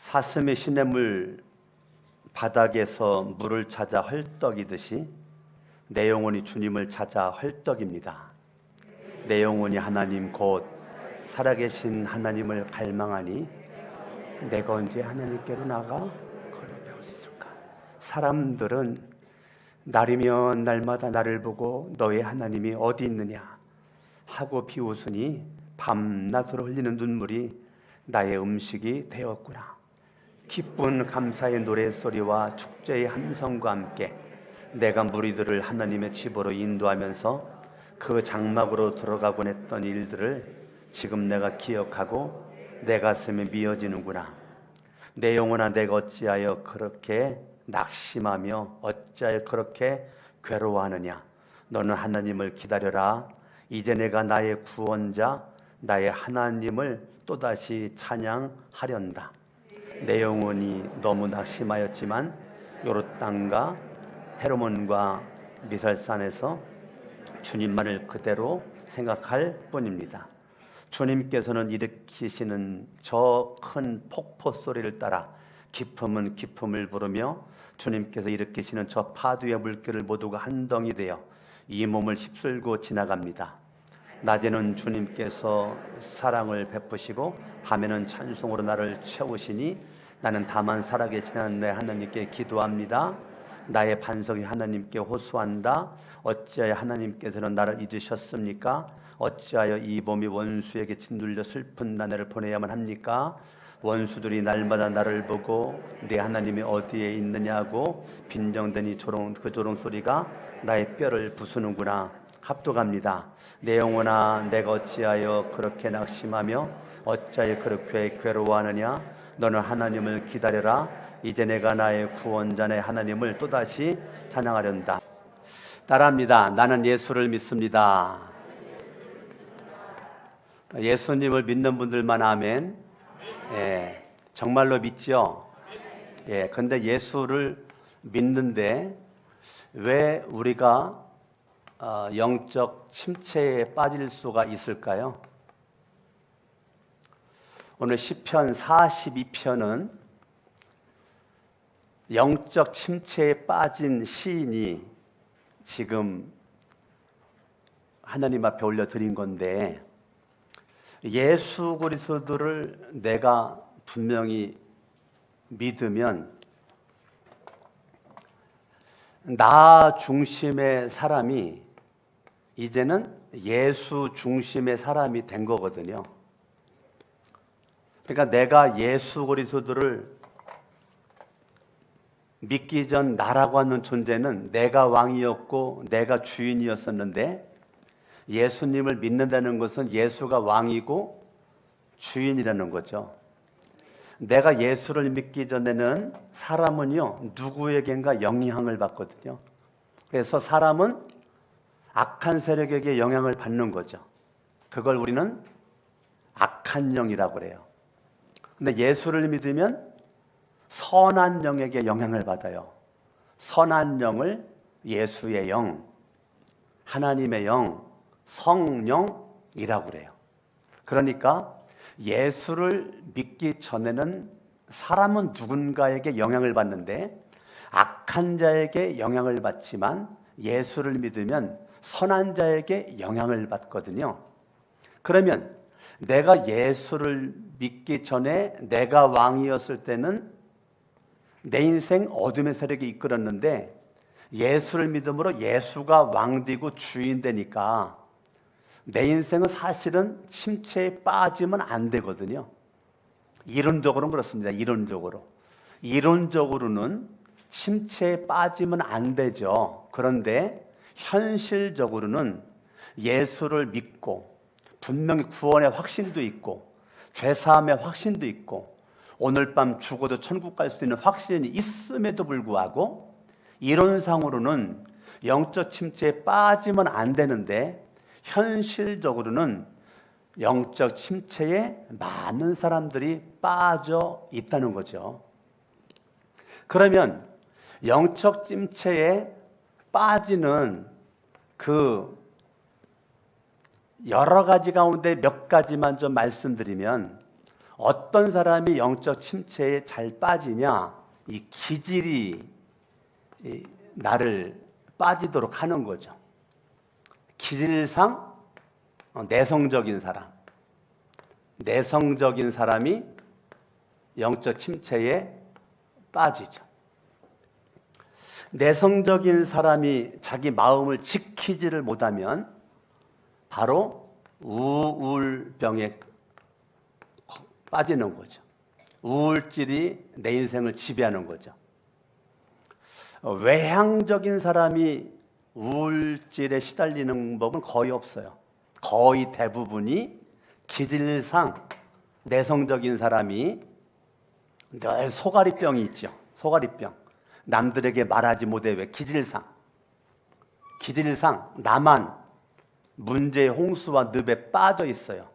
사슴이 시냇물 바닥에서 물을 찾아 헐떡이듯이 내 영혼이 주님을 찾아 헐떡입니다. 내 영혼이 하나님 곧 살아계신 하나님을 갈망하니 내가 언제 하나님께로 나가 걸어 배울 수 있을까? 사람들은 날이면 날마다 나를 보고 너의 하나님이 어디 있느냐 하고 비웃으니 밤낮으로 흘리는 눈물이 나의 음식이 되었구나. 기쁜 감사의 노랫소리와 축제의 함성과 함께 내가 무리들을 하나님의 집으로 인도하면서 그 장막으로 들어가곤 했던 일들을 지금 내가 기억하고 내 가슴에 미어지는구나. 내 영혼아, 내가 어찌하여 그렇게 낙심하며 어찌하여 그렇게 괴로워하느냐. 너는 하나님을 기다려라. 이제 내가 나의 구원자 나의 하나님을 또다시 찬양하련다. 내 영혼이 너무 낙심하였지만 요르단과 헤르몬과 미살산에서 주님만을 그대로 생각할 뿐입니다. 주님께서는 일으키시는 저 큰 폭포 소리를 따라 기품은 기품을 부르며 주님께서 일으키시는 저 파도의 물결을 모두가 한 덩이 되어 이 몸을 휩쓸고 지나갑니다. 낮에는 주님께서 사랑을 베푸시고 밤에는 찬송으로 나를 채우시니 나는 다만 살아계시는 내 하나님께 기도합니다. 나의 반석이 하나님께 호소한다. 어찌하여 하나님께서는 나를 잊으셨습니까? 어찌하여 이 몸이 원수에게 짓눌려 슬픈 나날을 보내야만 합니까? 원수들이 날마다 나를 보고 내 하나님이 어디에 있느냐고 빈정대니 그 조롱 소리가 나의 뼈를 부수는구나. 합독합니다. 내 영혼아, 내가 어찌하여 그렇게 낙심하며 어찌하여 그렇게 괴로워하느냐? 너는 하나님을 기다려라. 이제 내가 나의 구원자 내 하나님을 또다시 찬양하련다. 따라합니다. 나는 예수를 믿습니다. 예수님을 믿는 분들만 아멘. 예, 정말로 믿죠. 예, 근데 예수를 믿는데 왜 우리가 영적 침체에 빠질 수가 있을까요? 오늘 시편 42편은 영적 침체에 빠진 시인이 지금 하나님 앞에 올려드린 건데, 예수 그리스도를 내가 분명히 믿으면 나 중심의 사람이 이제는 예수 중심의 사람이 된 거거든요. 그러니까 내가 예수 그리스도를 믿기 전 나라고 하는 존재는 내가 왕이었고 내가 주인이었었는데, 예수님을 믿는다는 것은 예수가 왕이고 주인이라는 거죠. 내가 예수를 믿기 전에는 사람은요, 누구에겐가 영향을 받거든요. 그래서 사람은 악한 세력에게 영향을 받는 거죠. 그걸 우리는 악한 영이라고 그래요. 근데 예수를 믿으면 선한 영에게 영향을 받아요. 선한 영을 예수의 영, 하나님의 영, 성령이라고 그래요. 그러니까 예수를 믿기 전에는 사람은 누군가에게 영향을 받는데 악한 자에게 영향을 받지만 예수를 믿으면 선한 자에게 영향을 받거든요. 그러면 내가 예수를 믿기 전에 내가 왕이었을 때는 내 인생 어둠의 세력이 이끌었는데, 예수를 믿음으로 예수가 왕 되고 주인 되니까 내 인생은 사실은 침체에 빠지면 안 되거든요. 이론적으로는 그렇습니다. 이론적으로는 침체에 빠지면 안 되죠. 그런데 현실적으로는 예수를 믿고 분명히 구원의 확신도 있고 죄사함의 확신도 있고 오늘 밤 죽어도 천국 갈 수 있는 확신이 있음에도 불구하고 이론상으로는 영적 침체에 빠지면 안 되는데, 현실적으로는 영적 침체에 많은 사람들이 빠져 있다는 거죠. 그러면 영적 침체에 빠지는 그 여러 가지 가운데 몇 가지만 좀 말씀드리면, 어떤 사람이 영적 침체에 잘 빠지냐? 이 기질이 나를 빠지도록 하는 거죠. 기질상 내성적인 사람이 영적 침체에 빠지죠. 내성적인 사람이 자기 마음을 지키지를 못하면 바로 우울병에 빠지는 거죠. 우울질이 내 인생을 지배하는 거죠. 외향적인 사람이 우울질에 시달리는 법은 거의 없어요. 거의 대부분이 기질상 내성적인 사람이 늘 소가리병이 있죠. 소가리병. 남들에게 말하지 못해 왜 기질상 나만 문제의 홍수와 늪에 빠져 있어요.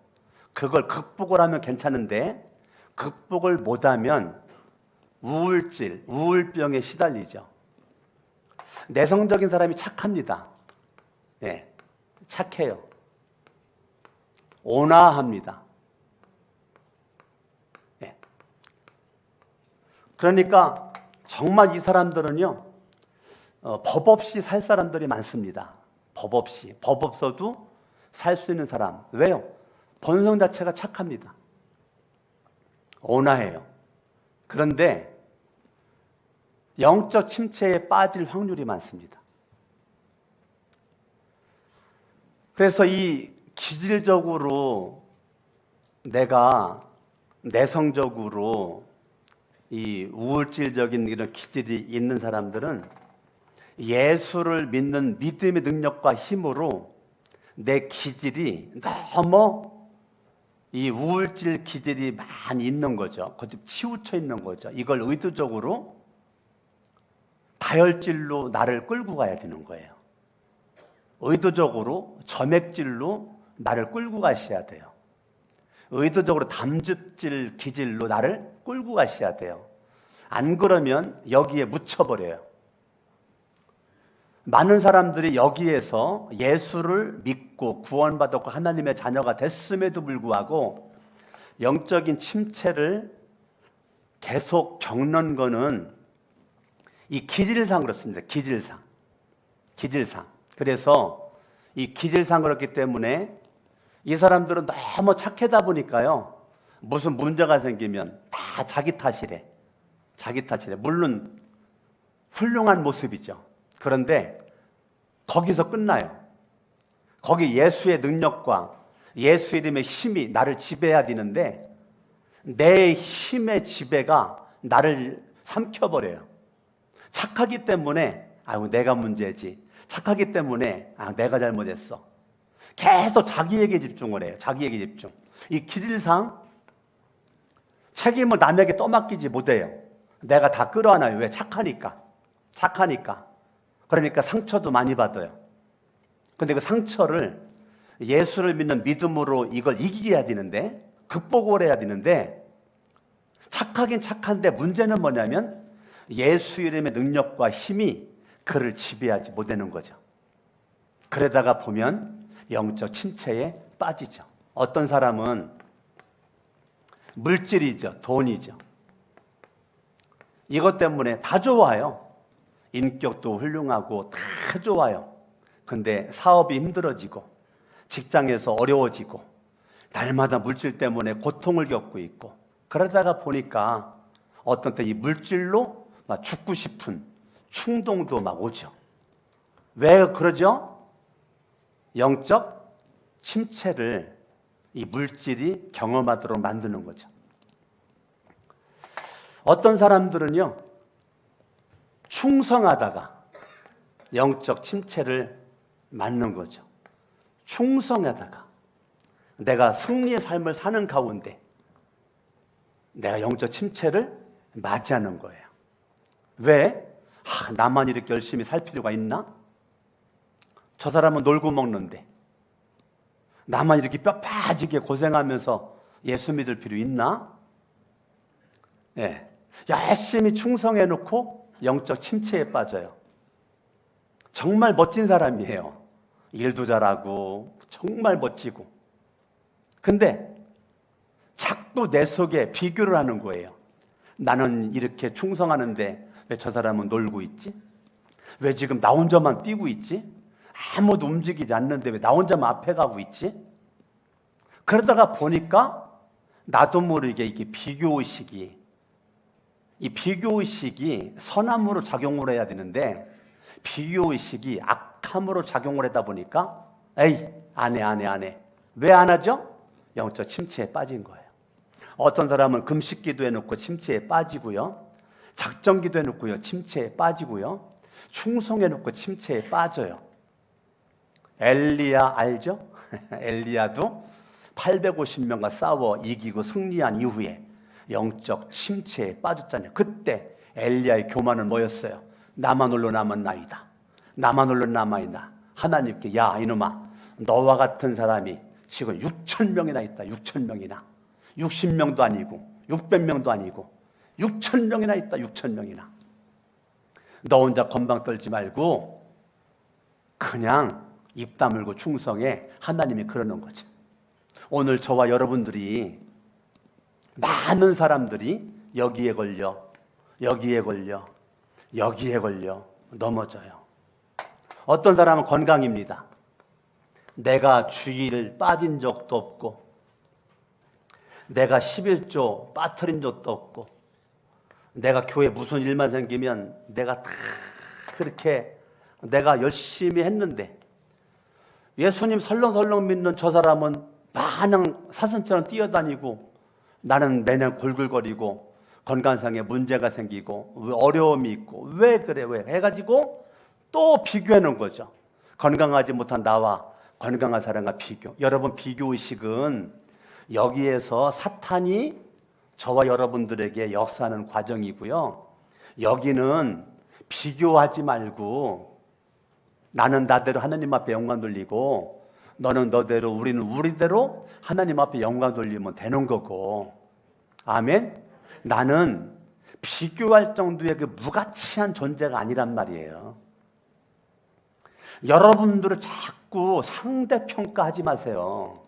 그걸 극복을 하면 괜찮은데 극복을 못하면 우울병에 시달리죠. 내성적인 사람이 착합니다. 네, 착해요. 온화합니다. 네. 그러니까 정말 이 사람들은요, 법 없이 살 사람들이 많습니다. 법 없어도 살 수 있는 사람. 왜요? 본성 자체가 착합니다. 온화해요. 그런데 영적 침체에 빠질 확률이 많습니다. 그래서 이 기질적으로 내가 내성적으로 이 우울질적인 이런 기질이 있는 사람들은 예수를 믿는 믿음의 능력과 힘으로 내 기질이 너무 이 우울질 기질이 많이 있는 거죠. 그것도 치우쳐 있는 거죠. 이걸 의도적으로 다혈질로 나를 끌고 가야 되는 거예요. 의도적으로 점액질로 나를 끌고 가셔야 돼요. 의도적으로 담즙질 기질로 나를 끌고 가셔야 돼요. 안 그러면 여기에 묻혀버려요. 많은 사람들이 여기에서 예수를 믿고 구원받았고 하나님의 자녀가 됐음에도 불구하고 영적인 침체를 계속 겪는 거는 이 기질상 그렇습니다. 기질상. 그래서 이 기질상 그렇기 때문에 이 사람들은 너무 착하다 보니까요, 무슨 문제가 생기면 다 자기 탓이래. 물론 훌륭한 모습이죠. 그런데 거기서 끝나요. 거기 예수의 능력과 예수 이름의 힘이 나를 지배해야 되는데 내 힘의 지배가 나를 삼켜버려요. 착하기 때문에 내가 문제지. 착하기 때문에 내가 잘못했어. 계속 자기에게 집중을 해요. 자기에게 집중. 이 기질상 책임을 남에게 떠맡기지 못해요. 내가 다 끌어안아요. 왜? 착하니까. 그러니까 상처도 많이 받아요. 근데 그 상처를 예수를 믿는 믿음으로 이걸 이기게 되는데, 극복을 해야 되는데, 착하긴 착한데 문제는 뭐냐면 예수 이름의 능력과 힘이 그를 지배하지 못하는 거죠. 그러다가 보면 영적 침체에 빠지죠. 어떤 사람은 물질이죠. 돈이죠. 이것 때문에 다 좋아요. 인격도 훌륭하고 다 좋아요. 근데 사업이 힘들어지고 직장에서 어려워지고 날마다 물질 때문에 고통을 겪고 있고, 그러다가 보니까 어떤 때 이 물질로 막 죽고 싶은 충동도 막 오죠. 왜 그러죠? 영적 침체를 이 물질이 경험하도록 만드는 거죠. 어떤 사람들은요, 충성하다가 영적 침체를 맞는 거죠. 충성하다가 내가 승리의 삶을 사는 가운데 내가 영적 침체를 맞이하는 거예요. 왜? 나만 이렇게 열심히 살 필요가 있나? 저 사람은 놀고 먹는데 나만 이렇게 뼈 빠지게 고생하면서 예수 믿을 필요 있나? 네. 열심히 충성해놓고 영적 침체에 빠져요. 정말 멋진 사람이에요. 일도 잘하고 정말 멋지고. 근데 자꾸 내 속에 비교를 하는 거예요. 나는 이렇게 충성하는데 왜 저 사람은 놀고 있지? 왜 지금 나 혼자만 뛰고 있지? 아무도 움직이지 않는데 왜 나 혼자만 앞에 가고 있지? 그러다가 보니까 나도 모르게 이게 비교의식이, 이 비교의식이 선함으로 작용을 해야 되는데 비교의식이 악함으로 작용을 하다 보니까 에이, 안 해. 왜 안 하죠? 영적 침체에 빠진 거예요. 어떤 사람은 금식 기도해놓고 침체에 빠지고요, 작정 기도해놓고요 침체에 빠지고요, 충성해놓고 침체에 빠져요. 엘리야 알죠? 엘리야도 850명과 싸워 이기고 승리한 이후에 영적 침체에 빠졌잖아요. 그때 엘리야의 교만은 뭐였어요? 나만 홀로 남았나이다. 나만 홀로 남아있나. 하나님께 야 이놈아, 너와 같은 사람이 지금 6,000명이나 있다. 6,000명이나. 60명도 아니고 600명도 아니고 6,000명이나 있다. 6,000명이나. 너 혼자 건방 떨지 말고 그냥 입 다물고 충성해. 하나님이 그러는 거죠. 오늘 저와 여러분들이, 많은 사람들이 여기에 걸려 넘어져요. 어떤 사람은 건강입니다. 내가 주일 빠진 적도 없고, 내가 11조 빠뜨린 적도 없고, 내가 교회 무슨 일만 생기면 내가 다 그렇게 내가 열심히 했는데, 예수님 설렁설렁 믿는 저 사람은 마냥 사슴처럼 뛰어다니고 나는 매년 골골거리고 건강상에 문제가 생기고 어려움이 있고 왜 그래 왜 해가지고 또 비교하는 거죠. 건강하지 못한 나와 건강한 사람과 비교. 여러분, 비교의식은 여기에서 사탄이 저와 여러분들에게 역사하는 과정이고요, 여기는 비교하지 말고 나는 나대로 하나님 앞에 영광 돌리고 너는 너대로 우리는 우리대로 하나님 앞에 영광 돌리면 되는 거고, 아멘. 나는 비교할 정도의 그 무가치한 존재가 아니란 말이에요. 여러분들은 자꾸 상대평가하지 마세요.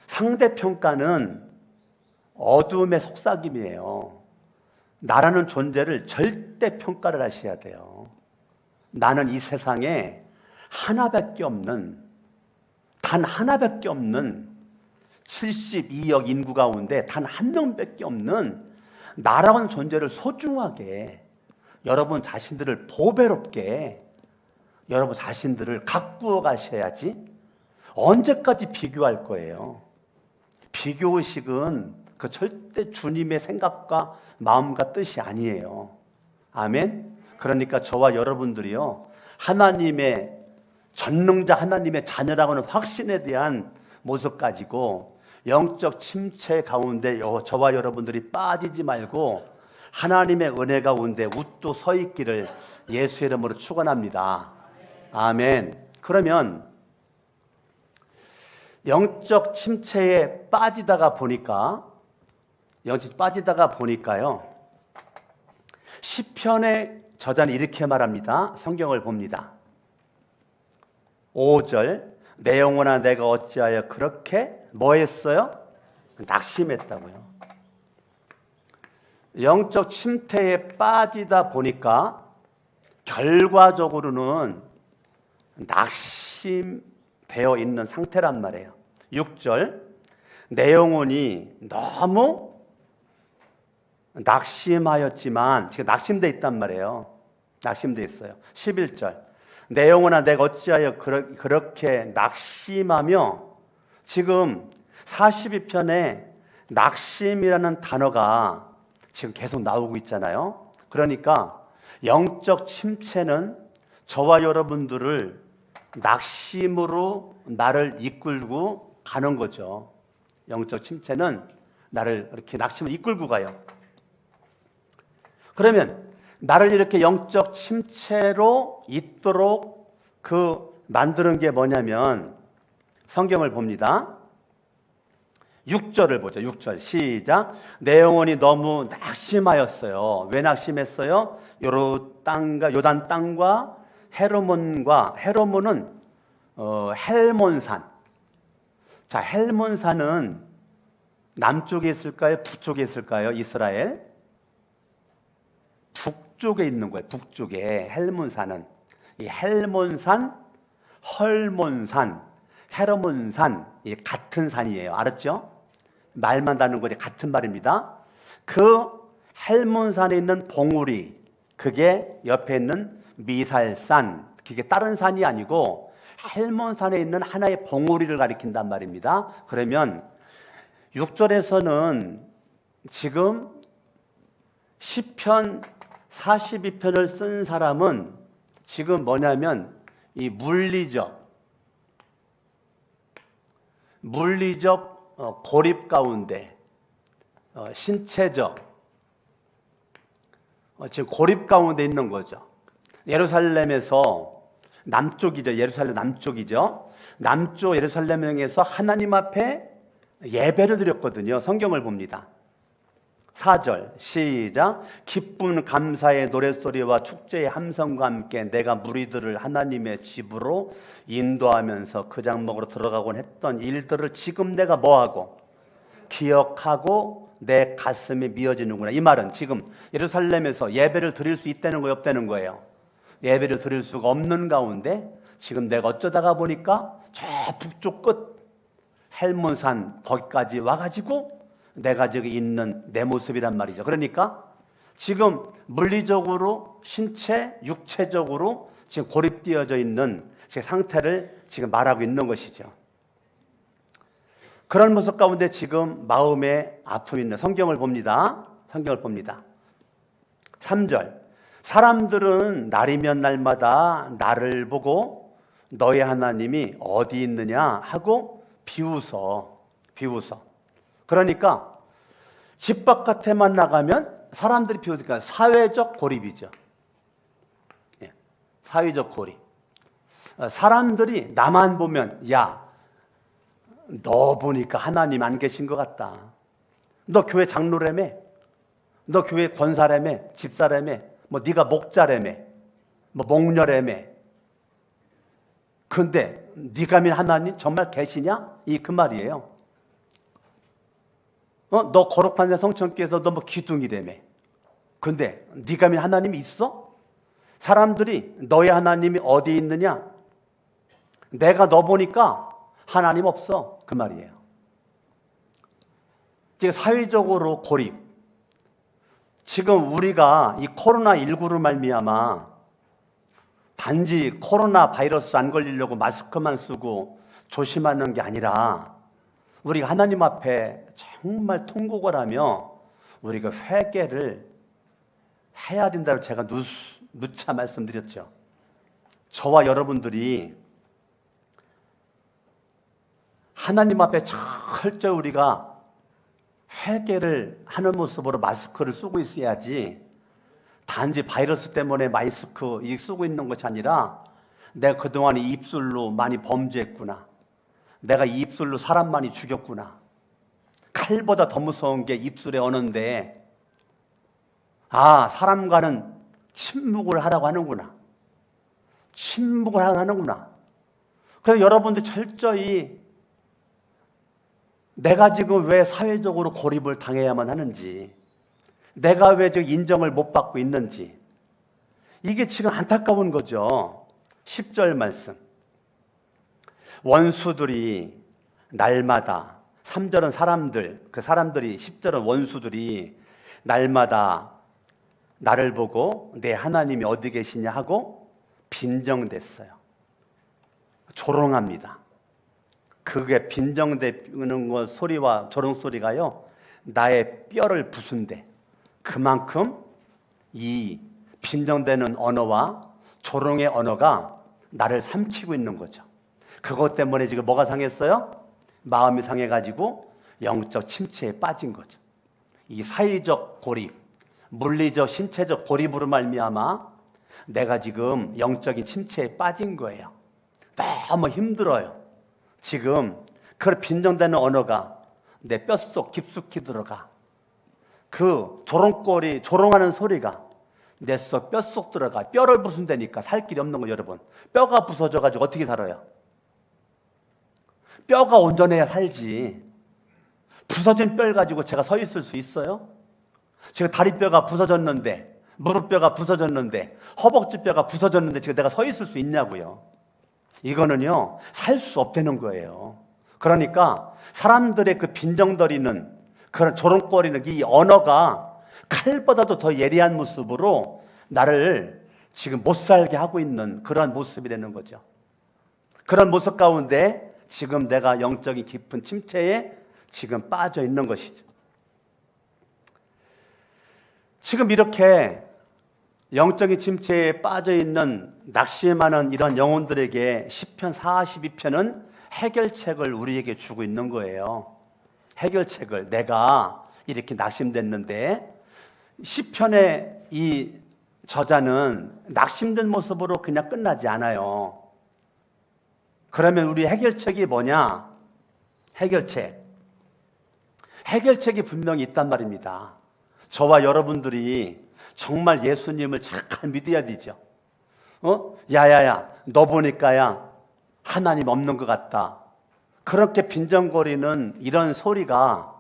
상대평가는 어둠의 속삭임이에요. 나라는 존재를 절대평가를 하셔야 돼요. 나는 이 세상에 하나밖에 없는, 단 하나밖에 없는 72억 인구 가운데 단 한 명밖에 없는 나라는 존재를 소중하게, 여러분 자신들을 보배롭게, 여러분 자신들을 가꾸어 가셔야지. 언제까지 비교할 거예요? 비교의식은 그 절대 주님의 생각과 마음과 뜻이 아니에요. 아멘. 그러니까 저와 여러분들이요, 하나님의 전능자 하나님의 자녀라고는 확신에 대한 모습 가지고 영적 침체 가운데 저와 여러분들이 빠지지 말고 하나님의 은혜 가운데 웃도 서 있기를 예수의 이름으로 축원합니다. 아멘. 그러면 영적 침체에 빠지다가 보니까요, 시편의 저자는 이렇게 말합니다. 성경을 봅니다. 5절, 내 영혼아 내가 어찌하여 그렇게 뭐 했어요? 낙심했다고요. 영적 침체에 빠지다 보니까 결과적으로는 낙심되어 있는 상태란 말이에요. 6절, 내 영혼이 너무 낙심하였지만, 지금 낙심되어 있단 말이에요. 낙심되어 있어요. 11절, 내 영혼아 내가 어찌하여 그렇게 낙심하며, 지금 42편에 낙심이라는 단어가 지금 계속 나오고 있잖아요. 그러니까 영적 침체는 저와 여러분들을 낙심으로 나를 이끌고 가는 거죠. 영적 침체는 나를 이렇게 낙심으로 이끌고 가요. 그러면 나를 이렇게 영적 침체로 있도록 만드는 게 뭐냐면, 성경을 봅니다. 6절을 보죠. 6절 시작. 내 영혼이 너무 낙심하였어요. 왜 낙심했어요? 요단 땅과 헤르몬은 헬몬산. 자, 헬몬산은 남쪽에 있을까요? 북쪽에 있을까요? 이스라엘? 북쪽에 있는 거예요. 북쪽에 헬몬산은. 이 헬몬산, 헐몬산, 헤르몬산, 이 같은 산이에요. 알았죠? 말만 다른 거지 같은 말입니다. 그 헬몬산에 있는 봉우리, 그게 옆에 있는 미살산, 그게 다른 산이 아니고 헬몬산에 있는 하나의 봉우리를 가리킨단 말입니다. 그러면 6절에서는 지금 시편 42편을 쓴 사람은 지금 뭐냐면 이 물리적 고립 가운데 신체적 지금 고립 가운데 있는 거죠. 예루살렘에서 남쪽이죠. 예루살렘 남쪽이죠. 남쪽 예루살렘에서 하나님 앞에 예배를 드렸거든요. 성경을 봅니다. 4절 시작. 기쁜 감사의 노랫소리와 축제의 함성과 함께 내가 무리들을 하나님의 집으로 인도하면서 그 장막으로 들어가곤 했던 일들을 지금 내가 뭐하고 기억하고 내 가슴이 미어지는구나. 이 말은 지금 예루살렘에서 예배를 드릴 수 있다는 거예요, 없다는 거예요? 예배를 드릴 수가 없는 가운데 지금 내가 어쩌다가 보니까 저 북쪽 끝 헬몬산 거기까지 와가지고 내가 저기 있는 내 모습이란 말이죠. 그러니까 지금 물리적으로 신체, 육체적으로 지금 고립되어져 있는 제 상태를 지금 말하고 있는 것이죠. 그런 모습 가운데 지금 마음에 아픔이 있는 성경을 봅니다. 성경을 봅니다. 3절 사람들은 날이면 날마다 나를 보고 너의 하나님이 어디 있느냐 하고 비웃어. 그러니까 집 바깥에만 나가면 사람들이 비웃으니까 사회적 고립이죠. 사회적 고립. 사람들이 나만 보면 야, 너 보니까 하나님 안 계신 것 같다. 너 교회 장로라며, 너 교회 권사라며, 집사라며, 뭐 네가 목자라며, 뭐 목녀라며. 근데 네가 믿는 하나님 정말 계시냐? 이 그 말이에요. 너 거룩한 데 성천교에서 너 뭐 기둥이라며. 근데 네가 믿는 하나님이 있어? 사람들이 너의 하나님이 어디 있느냐? 내가 너 보니까 하나님 없어. 그 말이에요. 지금 사회적으로 고립. 지금 우리가 이 코로나19로 말미암아 단지 코로나 바이러스 안 걸리려고 마스크만 쓰고 조심하는 게 아니라 우리가 하나님 앞에 정말 통곡을 하며 우리가 회개를 해야 된다고 제가 누차 말씀드렸죠. 저와 여러분들이 하나님 앞에 철저히 우리가 회개를 하는 모습으로 마스크를 쓰고 있어야지 단지 바이러스 때문에 마스크 쓰고 있는 것이 아니라 내가 그동안 이 입술로 많이 범죄했구나. 내가 이 입술로 사람 많이 죽였구나. 칼보다 더 무서운 게 입술에 어는데 사람과는 침묵을 하라고 하는구나. 침묵을 하라는구나. 그래서 여러분들 철저히 내가 지금 왜 사회적으로 고립을 당해야만 하는지, 내가 왜 저 인정을 못 받고 있는지, 이게 지금 안타까운 거죠. 10절 말씀. 원수들이 날마다, 3절은 사람들, 그 사람들이, 10절은 원수들이 날마다 나를 보고 내 하나님이 어디 계시냐 하고 빈정댔어요. 조롱합니다. 그게 빈정대는 것 소리와 조롱 소리가요, 나의 뼈를 부순대. 그만큼 이 빈정대는 언어와 조롱의 언어가 나를 삼키고 있는 거죠. 그것 때문에 지금 뭐가 상했어요? 마음이 상해가지고 영적 침체에 빠진 거죠. 이 사회적 고립, 물리적 신체적 고립으로 말미암아 내가 지금 영적인 침체에 빠진 거예요. 너무 힘들어요. 지금 그 빈정대는 언어가 내 뼛속 깊숙이 들어가. 그 조롱하는 소리가 내 속 뼛속 들어가. 뼈를 부순다니까 살 길이 없는 거예요, 여러분. 뼈가 부서져가지고 어떻게 살아요? 뼈가 온전해야 살지. 부서진 뼈를 가지고 제가 서 있을 수 있어요? 지금 다리뼈가 부서졌는데, 무릎뼈가 부서졌는데, 허벅지뼈가 부서졌는데 지금 내가 서 있을 수 있냐고요. 이거는요, 살 수 없다는 거예요. 그러니까 사람들의 그 빈정거리는, 그런 조롱거리는 이 언어가 칼보다도 더 예리한 모습으로 나를 지금 못 살게 하고 있는 그러한 모습이 되는 거죠. 그런 모습 가운데 지금 내가 영적인 깊은 침체에 지금 빠져 있는 것이죠. 지금 이렇게 영적인 침체에 빠져 있는 낙심하는 이런 영혼들에게 시편 42편은 해결책을 우리에게 주고 있는 거예요. 해결책을, 내가 이렇게 낙심됐는데, 시편의 이 저자는 낙심된 모습으로 그냥 끝나지 않아요. 그러면 우리 해결책이 뭐냐? 해결책이 분명히 있단 말입니다. 저와 여러분들이 정말 예수님을 잘 믿어야 되죠. 야야야, 너 보니까야 하나님 없는 것 같다. 그렇게 빈정거리는 이런 소리가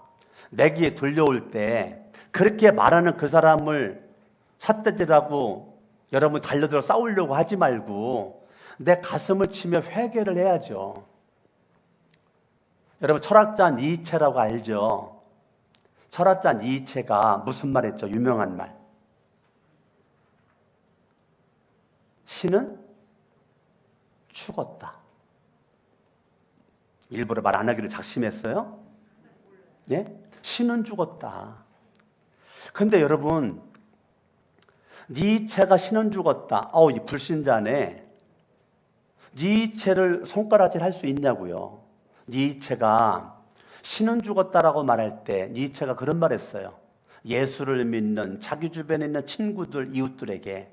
내 귀에 들려올 때, 그렇게 말하는 그 사람을 삿대질하고 여러분 달려들어 싸우려고 하지 말고 내 가슴을 치며 회개를 해야죠. 여러분, 철학자 니체라고 알죠? 철학자 니체가 무슨 말 했죠? 유명한 말. 신은 죽었다. 일부러 말 안 하기로 작심했어요? 예? 신은 죽었다. 근데 여러분, 니체가 신은 죽었다. 이 불신자네. 니체를 손가락질 할 수 있냐고요. 니체가 신은 죽었다라고 말할 때 니체가 그런 말 했어요. 예수를 믿는 자기 주변에 있는 친구들, 이웃들에게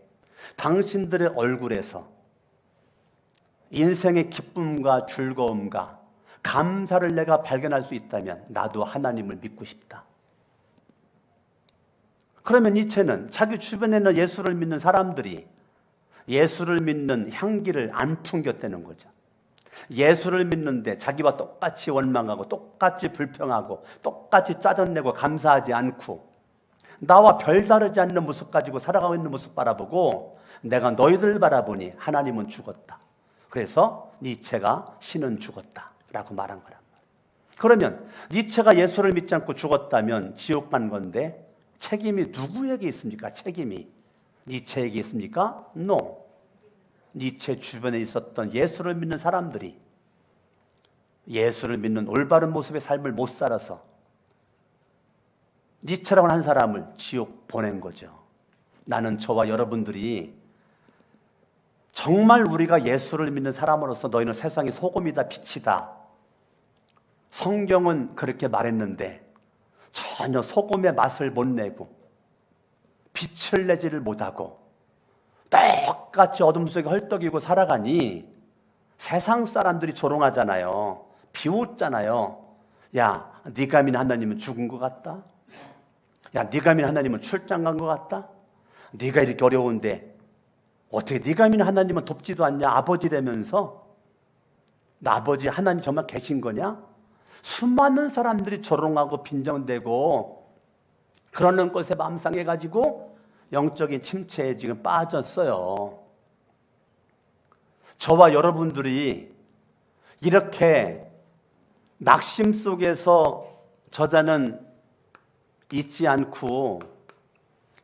당신들의 얼굴에서 인생의 기쁨과 즐거움과 감사를 내가 발견할 수 있다면 나도 하나님을 믿고 싶다. 그러면 니체는 자기 주변에 있는 예수를 믿는 사람들이 예수를 믿는 향기를 안 풍겼다는 거죠. 예수를 믿는데 자기와 똑같이 원망하고 똑같이 불평하고 똑같이 짜증내고 감사하지 않고 나와 별다르지 않는 모습 가지고 살아가고 있는 모습 바라보고 내가 너희들 바라보니 하나님은 죽었다. 그래서 니체가 신은 죽었다라고 말한 거란 말이에요. 그러면 니체가 예수를 믿지 않고 죽었다면 지옥 간 건데 책임이 누구에게 있습니까? 책임이 니체에게 있습니까? No. 니체 주변에 있었던 예수를 믿는 사람들이 예수를 믿는 올바른 모습의 삶을 못 살아서 니체라고 하는 사람을 지옥 보낸 거죠. 나는 저와 여러분들이 정말 우리가 예수를 믿는 사람으로서 너희는 세상의 소금이다, 빛이다. 성경은 그렇게 말했는데 전혀 소금의 맛을 못 내고 빛을 내지를 못하고 똑같이 어둠 속에 헐떡이고 살아가니 세상 사람들이 조롱하잖아요. 비웃잖아요. 야, 네가 믿는 하나님은 죽은 것 같다. 야, 네가 믿는 하나님은 출장 간 것 같다. 네가 이렇게 어려운데 어떻게 네가 믿는 하나님은 돕지도 않냐. 아버지라면서 나 아버지 하나님 정말 계신 거냐. 수많은 사람들이 조롱하고 빈정대고 그러는 것에 마음 상해가지고 영적인 침체에 지금 빠졌어요. 저와 여러분들이 이렇게 낙심 속에서 저자는 있지 않고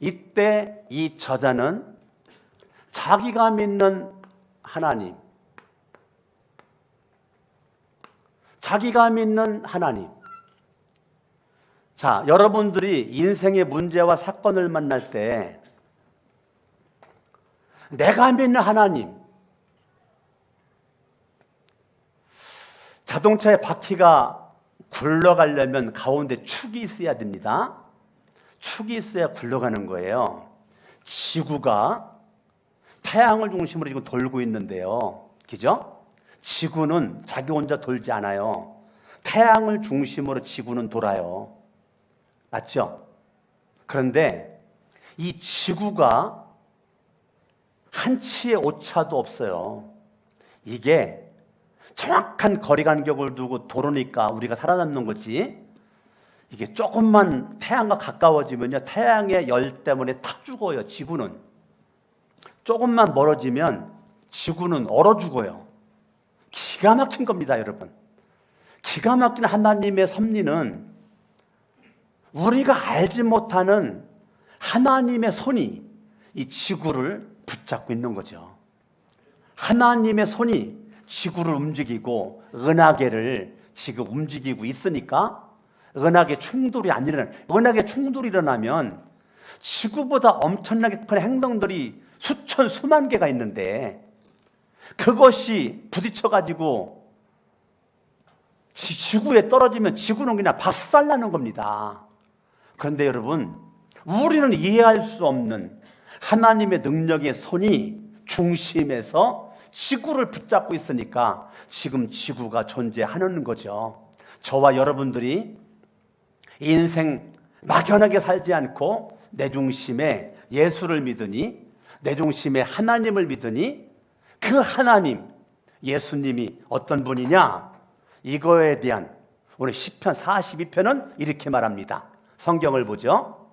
이때 이 저자는 자기가 믿는 하나님, 자기가 믿는 하나님. 자, 여러분들이 인생의 문제와 사건을 만날 때 내가 믿는 하나님, 자동차의 바퀴가 굴러가려면 가운데 축이 있어야 됩니다. 축이 있어야 굴러가는 거예요. 지구가 태양을 중심으로 지금 돌고 있는데요. 그죠? 지구는 자기 혼자 돌지 않아요. 태양을 중심으로 지구는 돌아요. 맞죠? 그런데 이 지구가 한치의 오차도 없어요. 이게 정확한 거리 간격을 두고 도르니까 우리가 살아남는 거지 이게 조금만 태양과 가까워지면요, 태양의 열 때문에 타 죽어요. 지구는 조금만 멀어지면 지구는 얼어 죽어요. 기가 막힌 겁니다, 여러분. 기가 막힌 하나님의 섭리는 우리가 알지 못하는 하나님의 손이 이 지구를 붙잡고 있는 거죠. 하나님의 손이 지구를 움직이고 은하계를 지금 움직이고 있으니까 은하계 충돌이 안 일어나요. 은하계 충돌이 일어나면 지구보다 엄청나게 큰 행성들이 수천 수만 개가 있는데 그것이 부딪혀가지고 지구에 떨어지면 지구는 그냥 박살나는 겁니다. 그런데 여러분, 우리는 이해할 수 없는 하나님의 능력의 손이 중심에서 지구를 붙잡고 있으니까 지금 지구가 존재하는 거죠. 저와 여러분들이 인생 막연하게 살지 않고 내 중심에 예수를 믿으니, 내 중심에 하나님을 믿으니 그 하나님, 예수님이 어떤 분이냐? 이거에 대한 오늘 시편 42편은 이렇게 말합니다. 성경을 보죠.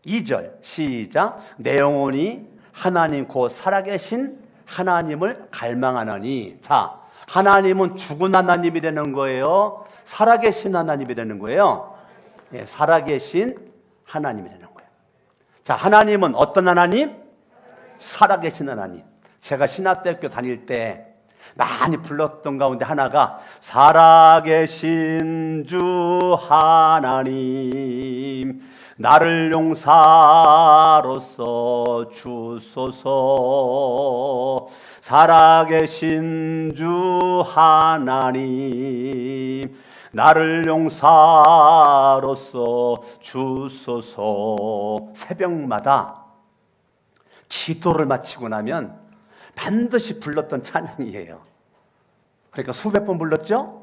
2절 시작. 내 영혼이 하나님 곧 살아계신 하나님을 갈망하나니. 자, 하나님은 죽은 하나님이 되는 거예요? 살아계신 하나님이 되는 거예요? 예, 살아계신 하나님이 되는 거예요. 자, 하나님은 어떤 하나님? 살아계신 하나님. 제가 신학대학교 다닐 때 많이 불렀던 가운데 하나가 살아계신 주 하나님 나를 용사로서 주소서. 살아계신 주 하나님 나를 용사로서 주소서. 새벽마다 기도를 마치고 나면 반드시 불렀던 찬양이에요. 그러니까 수백 번 불렀죠?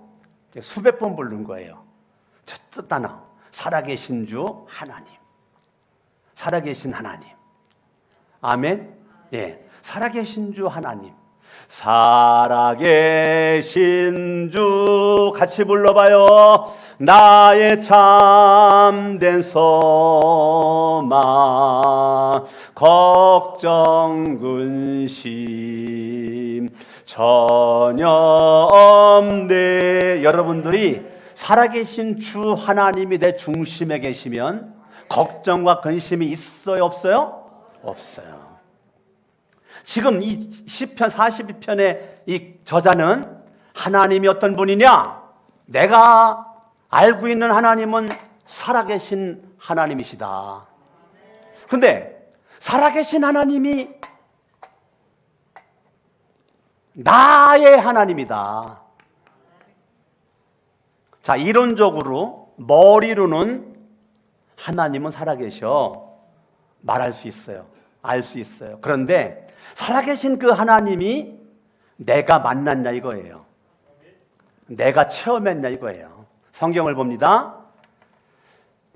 수백 번 부른 거예요. 첫 단어, 살아계신 주 하나님. 살아계신 하나님. 아멘. 예, 살아계신 주 하나님. 살아계신 주 같이 불러봐요. 나의 참된 소망 걱정 근심 전혀 없네. 여러분들이 살아계신 주 하나님이 내 중심에 계시면 걱정과 근심이 있어요, 없어요? 없어요. 지금 이 시편 42편의 이 저자는 하나님이 어떤 분이냐? 내가 알고 있는 하나님은 살아계신 하나님이시다. 근데 살아계신 하나님이 나의 하나님이다. 자, 이론적으로 머리로는 하나님은 살아계셔 말할 수 있어요. 알 수 있어요. 그런데 살아계신 그 하나님이 내가 만났냐 이거예요. 내가 체험했냐 이거예요. 성경을 봅니다.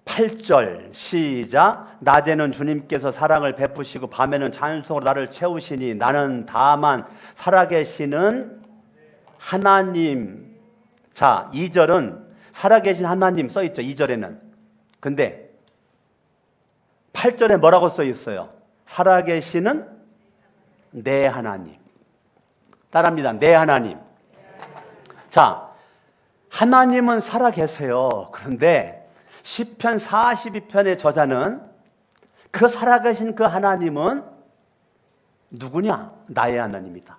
8절 시작. 낮에는 주님께서 사랑을 베푸시고 밤에는 찬송으로 나를 채우시니 나는 다만 살아계시는 하나님. 자, 2절은 살아계신 하나님 써있죠. 2절에는. 근데 8절에 뭐라고 써있어요? 살아계시는 내 하나님. 따라합니다. 내 하나님. 자, 하나님은 살아계세요. 그런데 시편 42편의 저자는 그 살아계신 그 하나님은 누구냐? 나의 하나님이다.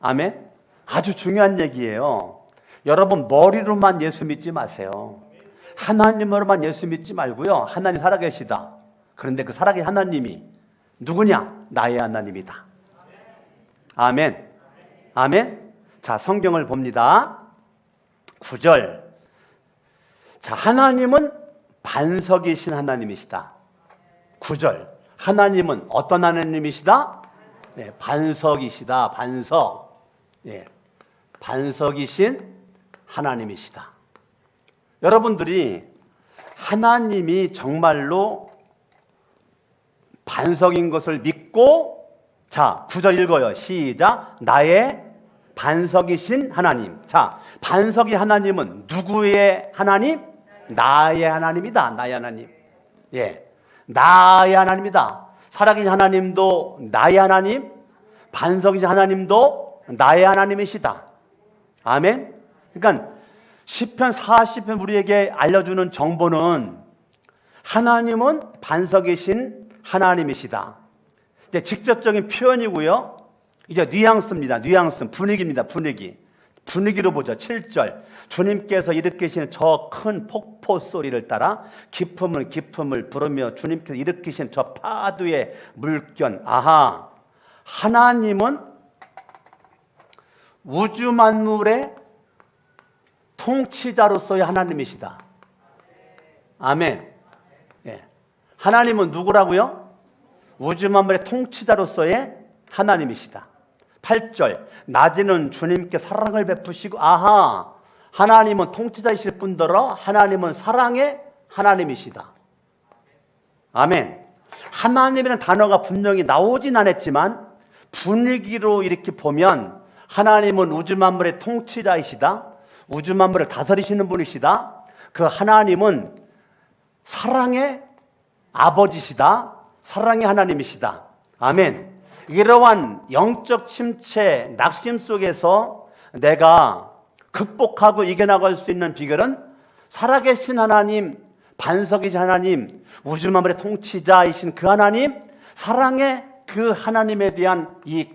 아멘? 아주 중요한 얘기예요. 여러분, 머리로만 예수 믿지 마세요. 하나님으로만 예수 믿지 말고요. 하나님 살아계시다. 그런데 그 살아계신 하나님이 누구냐? 나의 하나님이다. 아멘. 아멘. 자, 성경을 봅니다. 9절. 자, 하나님은 반석이신 하나님이시다. 9절. 하나님은 어떤 하나님이시다? 네, 반석이시다. 반석. 네, 반석이신 하나님이시다. 여러분들이 하나님이 정말로 반석인 것을 믿고, 자, 9절 읽어요. 시작. 나의 반석이신 하나님. 자, 반석이 하나님은 누구의 하나님? 나의 하나님이다. 나의 하나님. 예, 나의 하나님이다. 살아계신 하나님도 나의 하나님, 반석이신 하나님도 나의 하나님이시다. 아멘. 그러니까 시편 40편 우리에게 알려주는 정보는 하나님은 반석이신 하나님이시다. 이제 직접적인 표현이고요. 이제 뉘앙스입니다. 뉘앙스, 분위기입니다. 분위기로 보죠. 7절. 주님께서 일으키시는 저 큰 폭포 소리를 따라 기품을 부르며 주님께서 일으키시는 저 파도의 물결. 아하, 하나님은 우주 만물의 통치자로서의 하나님이시다. 아멘. 예. 하나님은 누구라고요? 우주 만물의 통치자로서의 하나님이시다. 8절. 낮에는 주님께 사랑을 베푸시고, 아하, 하나님은 통치자이실 뿐더러 하나님은 사랑의 하나님이시다. 아멘. 하나님이라는 단어가 분명히 나오진 않았지만 분위기로 이렇게 보면 하나님은 우주 만물의 통치자이시다. 우주 만물을 다스리시는 분이시다. 그 하나님은 사랑의 아버지시다. 사랑의 하나님이시다. 아멘. 이러한 영적 침체, 낙심 속에서 내가 극복하고 이겨나갈 수 있는 비결은 살아계신 하나님, 반석이신 하나님, 우주 만물의 통치자이신 그 하나님, 사랑의 그 하나님에 대한 이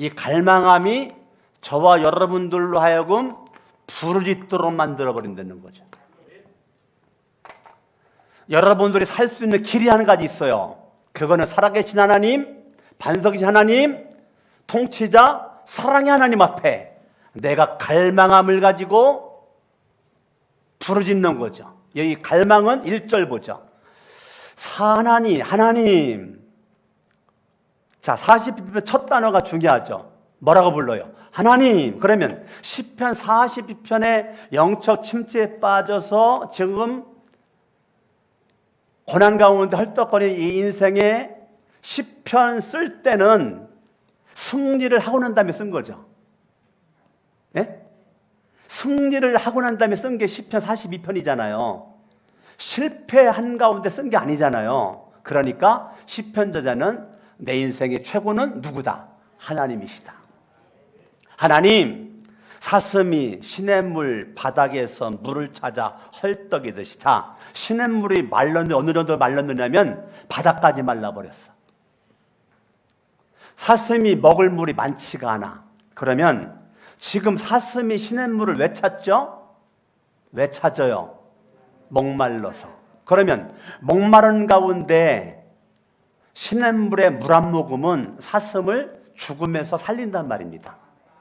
갈망함이 저와 여러분들로 하여금 부르짖도록 만들어버린다는 거죠. 여러분들이 살 수 있는 길이 한 가지 있어요. 그거는 살아계신 하나님, 반석이신 하나님, 통치자, 사랑의 하나님 앞에 내가 갈망함을 가지고 부르짖는 거죠. 여기 갈망은 1절 보죠. 하나님. 자, 40편 첫 단어가 중요하죠. 뭐라고 불러요? 하나님. 그러면 시편 42편의 영적 침체에 빠져서 지금 고난 가운데 헐떡거리는 이 인생에 시편 쓸 때는 승리를 하고 난 다음에 쓴 거죠. 예? 승리를 하고 난 다음에 쓴 게 시편 42편이잖아요. 실패한 가운데 쓴 게 아니잖아요. 그러니까 시편 저자는 내 인생의 최고는 누구다? 하나님이시다. 하나님, 사슴이 시냇물 바닥에서 물을 찾아 헐떡이듯이. 자, 시냇물이 말랐는데 어느 정도 말랐느냐면 바닥까지 말라버렸어. 사슴이 먹을 물이 많지가 않아. 그러면 지금 사슴이 시냇물을 왜 찾죠? 왜 찾아요? 목말라서. 그러면 목마른 가운데 시냇물의 물 한 모금은 사슴을 죽음에서 살린단 말입니다.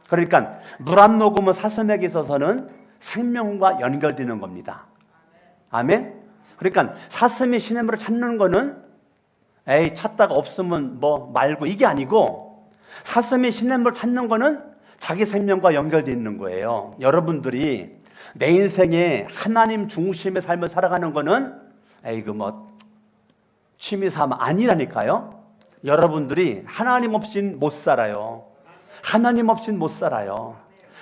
그러니까 물 한 모금은 사슴에게 있어서는 생명과 연결되는 겁니다. 아멘? 그러니까 사슴이 시냇물을 찾는 거는 에이 찾다가 없으면 뭐 말고 이게 아니고 사슴이 시냇물을 찾는 거는 자기 생명과 연결되어 있는 거예요. 여러분들이 내 인생에 하나님 중심의 삶을 살아가는 거는 에이 그 뭐 취미삼아 아니라니까요. 여러분들이 하나님 없인 못 살아요. 하나님 없인 못 살아요.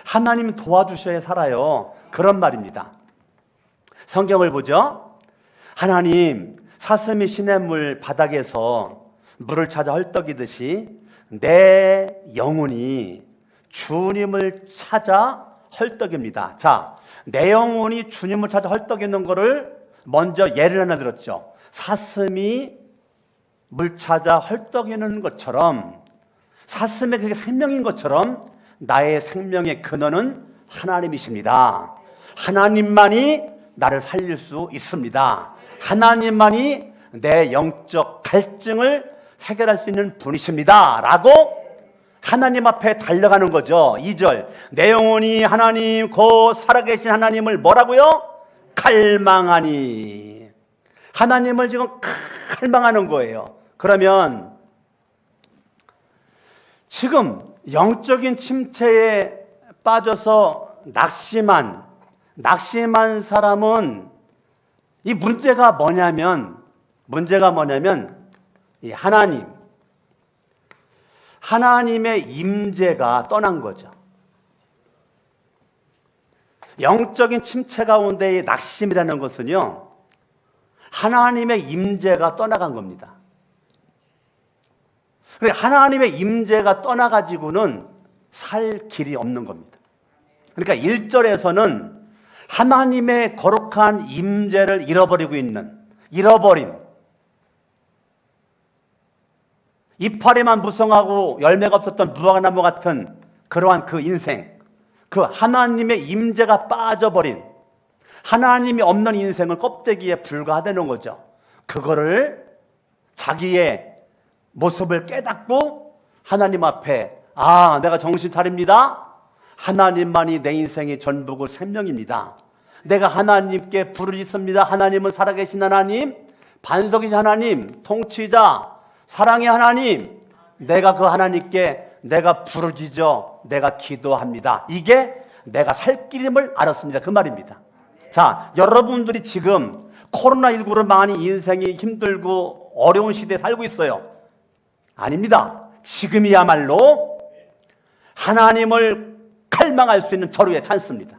하나님 도와주셔야 살아요. 그런 말입니다. 성경을 보죠. 하나님, 사슴이 시냇물 바닥에서 물을 찾아 헐떡이듯이 내 영혼이 주님을 찾아 헐떡입니다. 자, 내 영혼이 주님을 찾아 헐떡이는 거를 먼저 예를 하나 들었죠. 사슴이 물 찾아 헐떡이는 것처럼, 사슴의 그게 생명인 것처럼 나의 생명의 근원은 하나님이십니다. 하나님만이 나를 살릴 수 있습니다. 하나님만이 내 영적 갈증을 해결할 수 있는 분이십니다. 라고 하나님 앞에 달려가는 거죠. 2절. 내 영혼이 하나님 곧 살아계신 하나님을 뭐라고요? 갈망하니. 하나님을 지금 갈망하는 거예요. 그러면 지금 영적인 침체에 빠져서 낙심한 사람은 이 문제가 뭐냐면 이 하나님의 임재가 떠난 거죠. 영적인 침체 가운데의 낙심이라는 것은요, 하나님의 임재가 떠나간 겁니다. 그러니까 하나님의 임재가 떠나가지고는 살 길이 없는 겁니다. 그러니까 1절에서는 하나님의 거룩한 임재를 잃어버린 이파리만 무성하고 열매가 없었던 무화과나무 같은 그러한 그 인생, 그 하나님의 임재가 빠져버린 하나님이 없는 인생은 껍데기에 불과하다는 거죠. 그거를 자기의 모습을 깨닫고 하나님 앞에 내가 정신 차립니다. 하나님만이 내 인생의 전부고 생명입니다. 내가 하나님께 부르짖습니다. 하나님은 살아계신 하나님, 반석이신 하나님, 통치자, 사랑의 하나님, 내가 그 하나님께 내가 부르짖어 내가 기도합니다. 이게 내가 살 길임을 알았습니다. 그 말입니다. 자, 여러분들이 지금 코로나19로 많이 인생이 힘들고 어려운 시대에 살고 있어요. 아닙니다. 지금이야말로 하나님을 갈망할 수 있는 절호의 찬스입니다.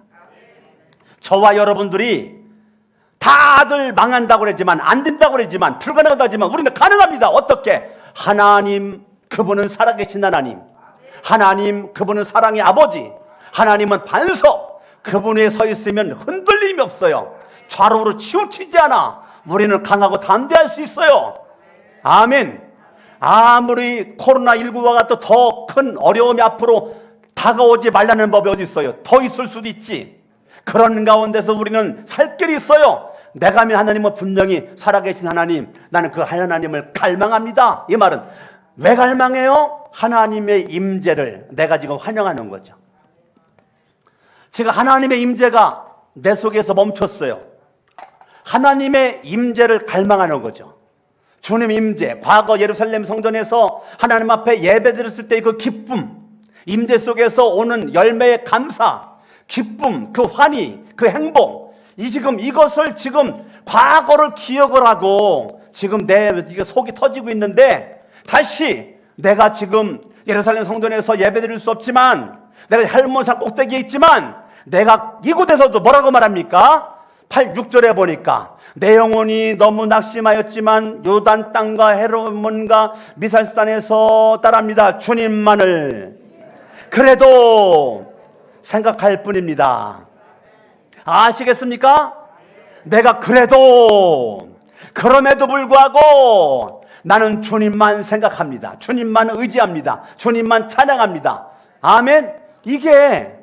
저와 여러분들이 다들 망한다고 그러지만, 안 된다고 그러지만, 불가능하다고 하지만 우리는 가능합니다. 어떻게? 하나님, 그분은 살아계신 하나님, 그분은 사랑의 아버지, 하나님은 반석, 그분 위에 서 있으면 흔들림이 없어요. 좌우로 치우치지 않아. 우리는 강하고 담대할 수 있어요. 아멘. 아무리 코로나19와 같은 더 큰 어려움이 앞으로 다가오지 말라는 법이 어디 있어요? 더 있을 수도 있지. 그런 가운데서 우리는 살 길이 있어요. 내가 믿는 하나님은 분명히 살아계신 하나님, 나는 그 하나님을 갈망합니다. 이 말은 왜 갈망해요? 하나님의 임재를 내가 지금 환영하는 거죠. 지금 하나님의 임재가 내 속에서 멈췄어요. 하나님의 임재를 갈망하는 거죠. 주님 임재, 과거 예루살렘 성전에서 하나님 앞에 예배드렸을 때의 그 기쁨, 임재 속에서 오는 열매의 감사, 기쁨, 그 환희, 그 행복, 이것을 지금 과거를 기억을 하고 지금 내 속이 터지고 있는데, 다시 내가 지금 예루살렘 성전에서 예배드릴 수 없지만, 내가 헬몬산 꼭대기에 있지만, 내가 이곳에서도 뭐라고 말합니까? 6절에 보니까 내 영혼이 너무 낙심하였지만 요단 땅과 헤르몬과 미살산에서 따랍니다. 주님만을 그래도 생각할 뿐입니다. 아시겠습니까? 내가 그럼에도 불구하고 나는 주님만 생각합니다. 주님만 의지합니다. 주님만 찬양합니다. 아멘. 이게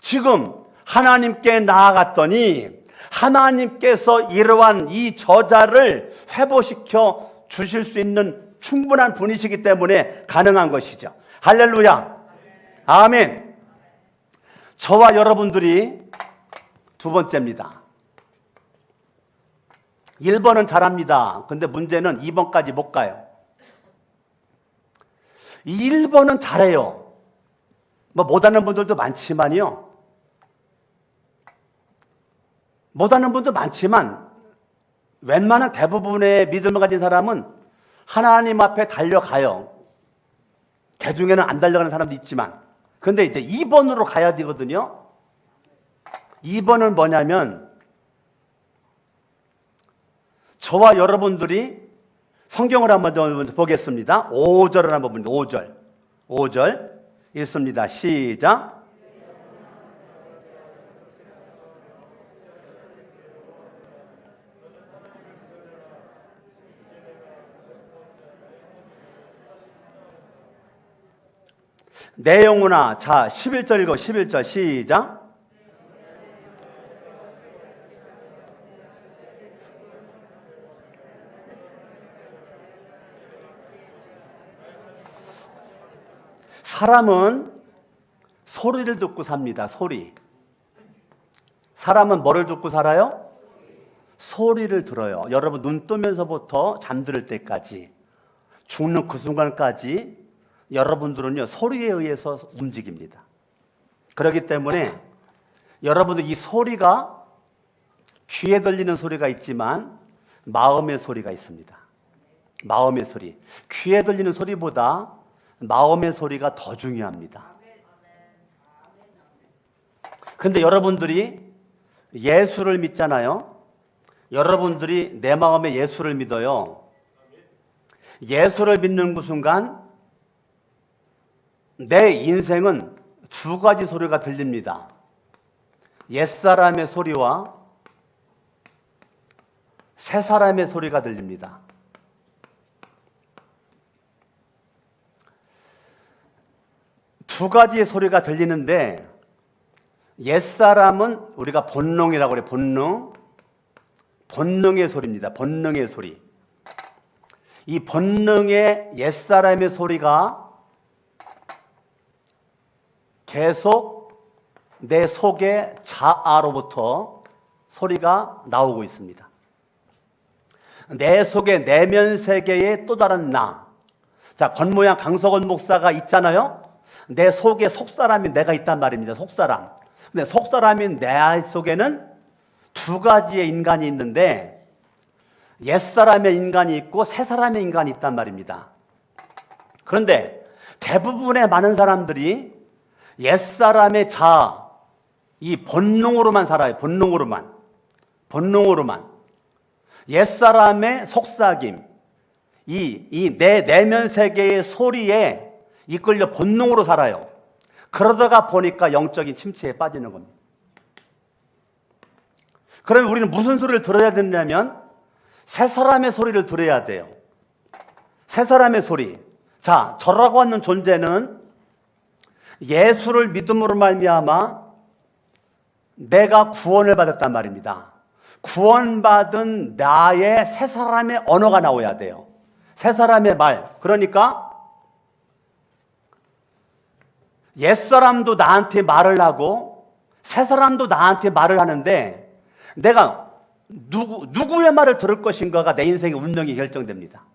지금 하나님께 나아갔더니 하나님께서 이러한 이 저자를 회복시켜 주실 수 있는 충분한 분이시기 때문에 가능한 것이죠. 할렐루야. 아멘. 저와 여러분들이 두 번째입니다. 1번은 잘합니다. 근데 문제는 2번까지 못 가요. 1번은 잘해요. 못하는 분들도 많지만요. 못하는 분도 많지만 웬만한 대부분의 믿음을 가진 사람은 하나님 앞에 달려가요. 개 중에는 안 달려가는 사람도 있지만, 그런데 이제 2번으로 가야 되거든요. 2번은 뭐냐면, 저와 여러분들이 성경을 한번 보겠습니다. 5절을 한번 봅니다. 5절 읽습니다. 시작. 내 영혼아, 자 11절 읽어. 11절 시작. 사람은 소리를 듣고 삽니다. 소리. 사람은 뭐를 듣고 살아요? 소리를 들어요. 여러분, 눈 뜨면서부터 잠들 때까지, 죽는 그 순간까지 여러분들은요, 소리에 의해서 움직입니다. 그렇기 때문에 여러분들 이 소리가 귀에 들리는 소리가 있지만 마음의 소리가 있습니다. 마음의 소리. 귀에 들리는 소리보다 마음의 소리가 더 중요합니다. 근데 여러분들이 예수를 믿잖아요. 여러분들이 내 마음에 예수를 믿어요. 예수를 믿는 그 순간 내 인생은 두 가지 소리가 들립니다. 옛사람의 소리와 새사람의 소리가 들립니다. 두 가지의 소리가 들리는데 옛사람은 우리가 본능이라고 그래요. 본능의 소리입니다. 본능의 소리. 이 본능의 옛사람의 소리가 계속 내 속의 자아로부터 소리가 나오고 있습니다. 내 속의 내면 세계의 또 다른 나. 자, 권모양 강석원 목사가 있잖아요. 내 속에 속사람이 내가 있단 말입니다. 속사람. 근데 속사람인 내 속에는 두 가지의 인간이 있는데 옛사람의 인간이 있고 새사람의 인간이 있단 말입니다. 그런데 대부분의 많은 사람들이 옛사람의 자아, 이 본능으로만 살아요. 본능으로만. 옛사람의 속삭임, 이 내 내면 세계의 소리에 이끌려 본능으로 살아요. 그러다가 보니까 영적인 침체에 빠지는 겁니다. 그러면 우리는 무슨 소리를 들어야 되냐면 새 사람의 소리를 들어야 돼요. 새 사람의 소리. 자, 저라고 하는 존재는 예수를 믿음으로 말미암아 내가 구원을 받았단 말입니다. 구원받은 나의 새 사람의 언어가 나와야 돼요. 새 사람의 말. 그러니까 옛사람도 나한테 말을 하고 새 사람도 나한테 말을 하는데 내가 누구의 말을 들을 것인가가 내 인생의 운명이 결정됩니다.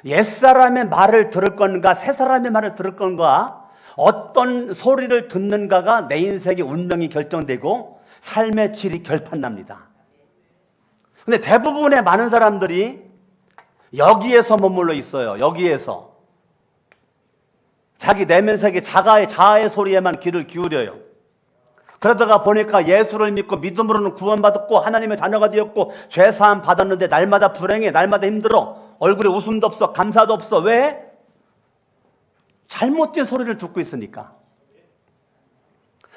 옛사람의 말을 들을 건가 새 사람의 말을 들을 건가 어떤 소리를 듣는가가 내 인생의 운명이 결정되고 삶의 질이 결판납니다. 근데 대부분의 많은 사람들이 여기에서 머물러 있어요. 여기에서 자기 내면 세계 자아의 소리에만 귀를 기울여요. 그러다가 보니까 예수를 믿고 믿음으로는 구원받았고 하나님의 자녀가 되었고 죄사함 받았는데 날마다 불행해, 날마다 힘들어, 얼굴에 웃음도 없어, 감사도 없어. 왜? 잘못된 소리를 듣고 있으니까.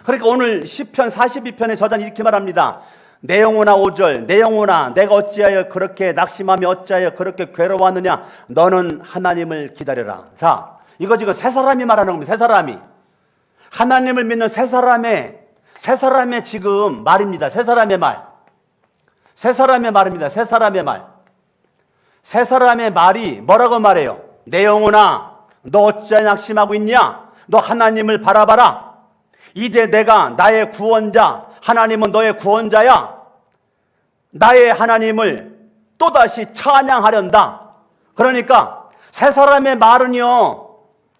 그러니까 오늘 시편 42편의 저자는 이렇게 말합니다. 내 영혼아 5절, 내 영혼아 내가 어찌하여 그렇게 낙심하며 어찌하여 그렇게 괴로워하느냐. 너는 하나님을 기다려라. 자, 이거 지금 새 사람이 말하는 겁니다. 새 사람이. 하나님을 믿는 새 사람의 지금 말입니다. 새 사람의 말. 새 사람의 말입니다. 새 사람의 말. 새 사람의 말이 뭐라고 말해요? 내 영혼아, 너 어찌하여 낙심하고 있냐? 너 하나님을 바라봐라. 이제 내가 나의 구원자, 하나님은 너의 구원자야. 나의 하나님을 또다시 찬양하련다. 그러니까 새 사람의 말은요,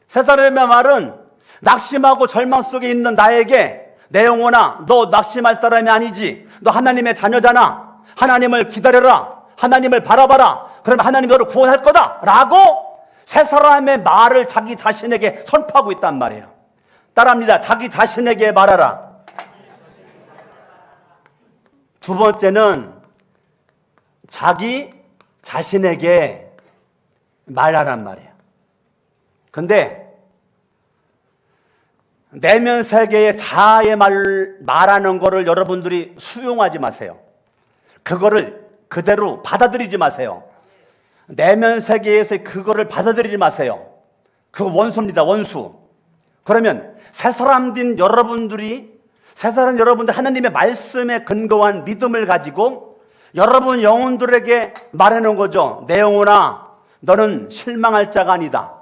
새 사람의 말은 낙심하고 절망 속에 있는 나에게 내 영혼아, 너 낙심할 사람이 아니지. 너 하나님의 자녀잖아. 하나님을 기다려라. 하나님을 바라봐라. 그러면 하나님이 너를 구원할 거다. 라고 새 사람의 말을 자기 자신에게 선포하고 있단 말이에요. 따라합니다. 자기 자신에게 말하라. 두 번째는 자기 자신에게 말하란 말이에요. 근데 내면 세계의 자아의 말하는 거를 여러분들이 수용하지 마세요. 그거를 그대로 받아들이지 마세요. 내면 세계에서 그거를 받아들이지 마세요. 그거 원수입니다. 원수. 그러면 새 사람인 여러분들 하나님의 말씀에 근거한 믿음을 가지고 여러분 영혼들에게 말하는 거죠. 내 영혼아, 너는 실망할 자가 아니다.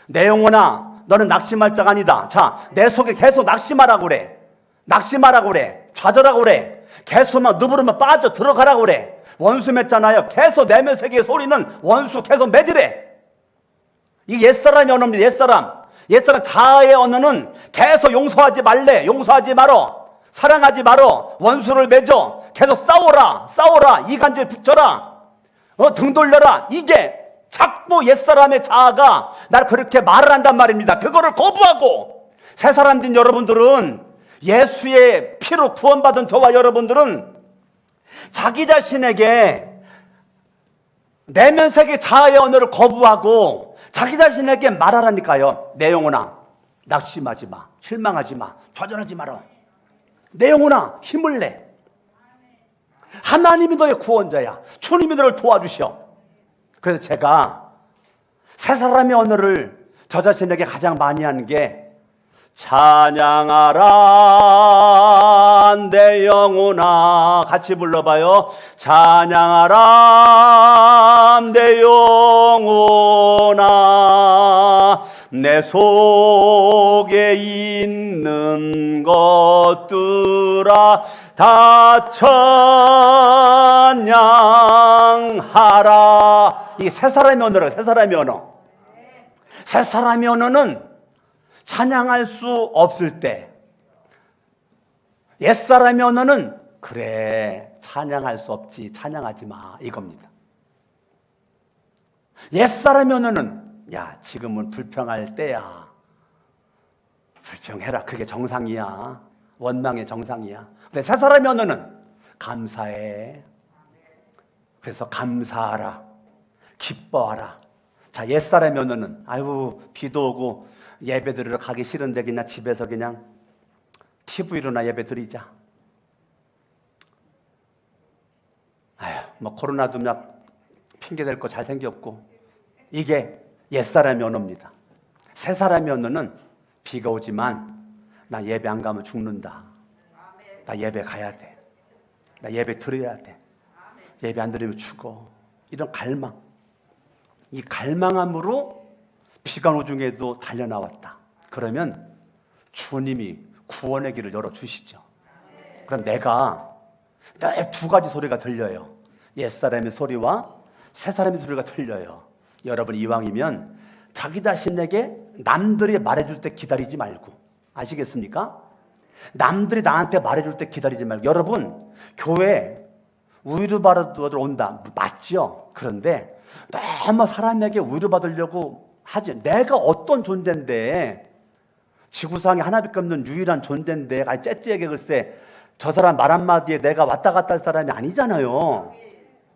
내 영혼아, 너는 낙심할 자가 아니다. 자, 내 속에 계속 낙심하라고 그래. 낙심하라고 그래. 좌절하고 그래. 계속 막 누부르면 빠져 들어가라고 그래. 원수 맺잖아요. 계속 내면 세계의 소리는 원수 계속 맺으래. 이게 옛사람의 언어입니다. 옛사람 자아의 언어는 계속 용서하지 말래. 용서하지 말어. 사랑하지 말어. 원수를 맺어. 계속 싸워라. 이간질 붙여라. 등 돌려라. 이게 자꾸 옛사람의 자아가 나를 그렇게 말을 한단 말입니다. 그거를 거부하고 새 사람된 여러분들은, 예수의 피로 구원받은 저와 여러분들은 자기 자신에게 내면세계 자아의 언어를 거부하고 자기 자신에게 말하라니까요. 내 영혼아, 낙심하지 마, 실망하지 마, 좌절하지 마라. 내 영혼아, 힘을 내. 하나님이 너의 구원자야. 주님이 너를 도와주셔. 그래서 제가 새 사람의 언어를 저 자신에게 가장 많이 하는 게, 찬양하라 내 영혼아. 같이 불러봐요. 찬양하라 내 영혼아. 내 속에 있는 것들아 다 찬양하라. 이게 새 사람의 언어라. 새 사람의 언어. 새 사람의 언어는 찬양할 수 없을 때, 옛사람의 언어는 그래, 찬양할 수 없지, 찬양하지 마, 이겁니다. 옛사람의 언어는, 야, 지금은 불평할 때야, 불평해라, 그게 정상이야, 원망의 정상이야. 근데 새사람의 언어는 감사해. 그래서 감사하라, 기뻐하라. 자, 옛사람의 언어는, 아유, 비도 오고 예배 드리러 가기 싫은데 그냥 집에서 그냥 TV로나 예배 드리자. 아휴, 뭐 코로나도 막 핑계 댈 거 잘생겼고. 이게 옛사람의 언어입니다. 새사람의 언어는, 비가 오지만 나 예배 안 가면 죽는다. 나 예배 가야 돼. 나 예배 드려야 돼. 예배 안 드리면 죽어. 이런 갈망. 이 갈망함으로 비가 오중에도 달려나왔다. 그러면 주님이 구원의 길을 열어주시죠. 그럼 내가 늘 두 가지 소리가 들려요. 옛사람의 소리와 새사람의 소리가 들려요. 여러분, 이왕이면 자기 자신에게 남들이 말해줄 때 기다리지 말고, 아시겠습니까? 남들이 나한테 말해줄 때 기다리지 말고. 여러분, 교회 위로받으러 온다, 맞죠? 그런데 너무 사람에게 위로받으려고 하지. 내가 어떤 존재인데, 지구상에 하나밖에 없는 유일한 존재인데, 아니 째째하게 글쎄 저 사람 말 한마디에 내가 왔다 갔다 할 사람이 아니잖아요.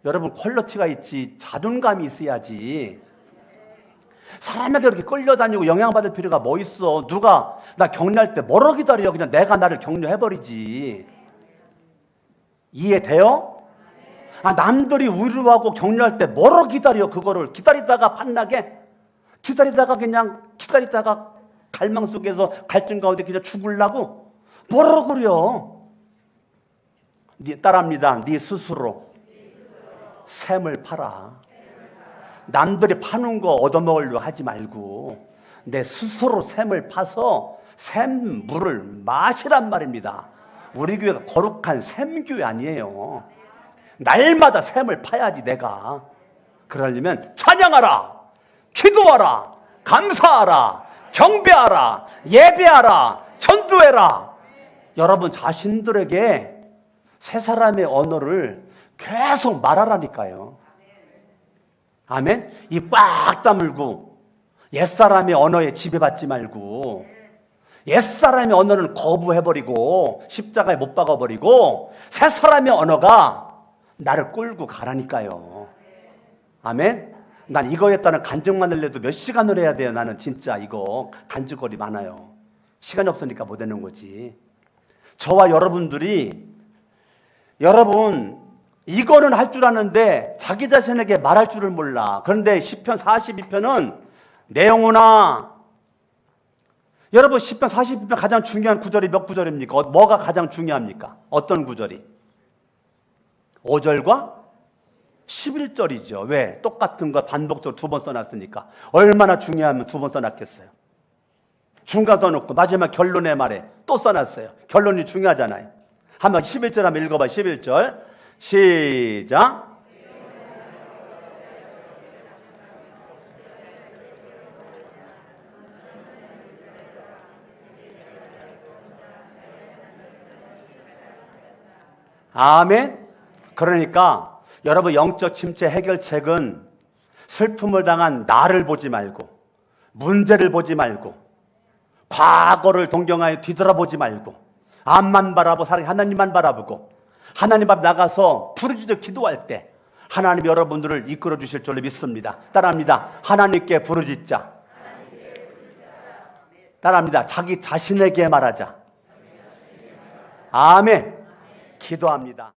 여러분, 퀄리티가 있지, 자존감이 있어야지. 사람에게 그렇게 끌려다니고 영향받을 필요가 뭐 있어. 누가 나 격려할 때 뭐로 기다려. 그냥 내가 나를 격려해버리지. 이해돼요? 아, 남들이 위로하고 격려할 때 뭐로 기다려. 그거를 기다리다가 판나게, 기다리다가 갈망 속에서 갈증 가운데 그냥 죽으려고 뭐라 그래요? 따라합니다. 네 스스로 샘을 팔아. 남들이 파는 거 얻어먹으려고 하지 말고 내 스스로 샘을 파서 샘물을 마시란 말입니다. 우리 교회가 거룩한 샘교회 아니에요. 날마다 샘을 파야지 내가. 그러려면 찬양하라, 기도하라, 감사하라, 경배하라, 예배하라, 전도해라. 여러분 자신들에게 새 사람의 언어를 계속 말하라니까요. 아멘? 입 꽉 다물고 옛사람의 언어에 지배받지 말고, 옛사람의 언어는 거부해버리고 십자가에 못 박아버리고 새 사람의 언어가 나를 끌고 가라니까요. 아멘? 난 이거에 따른 간증만을 해도 몇 시간을 해야 돼요. 나는 진짜 이거 간증거리 많아요. 시간이 없으니까 못 하는 거지. 저와 여러분들이, 여러분 이거는 할 줄 아는데 자기 자신에게 말할 줄을 몰라. 그런데 시편 42편은 내 영혼아, 여러분 시편 42편 가장 중요한 구절이 몇 구절입니까? 뭐가 가장 중요합니까? 어떤 구절이? 5절과 11절이죠. 왜? 똑같은 거 반복적으로 두 번 써놨으니까. 얼마나 중요하면 두 번 써놨겠어요. 중간 써놓고 마지막 결론의 말에 또 써놨어요. 결론이 중요하잖아요. 한번 11절 한번 읽어봐. 11절 시작. 아멘. 그러니까 여러분 영적 침체 해결책은 슬픔을 당한 나를 보지 말고, 문제를 보지 말고, 과거를 동경하여 뒤돌아보지 말고, 앞만 바라보고 하나님만 바라보고, 하나님 앞 나가서 부르짖어 기도할 때 하나님 여러분들을 이끌어 주실 줄로 믿습니다. 따라합니다. 하나님께 부르짖자. 따라합니다. 자기 자신에게 말하자. 아멘. 기도합니다.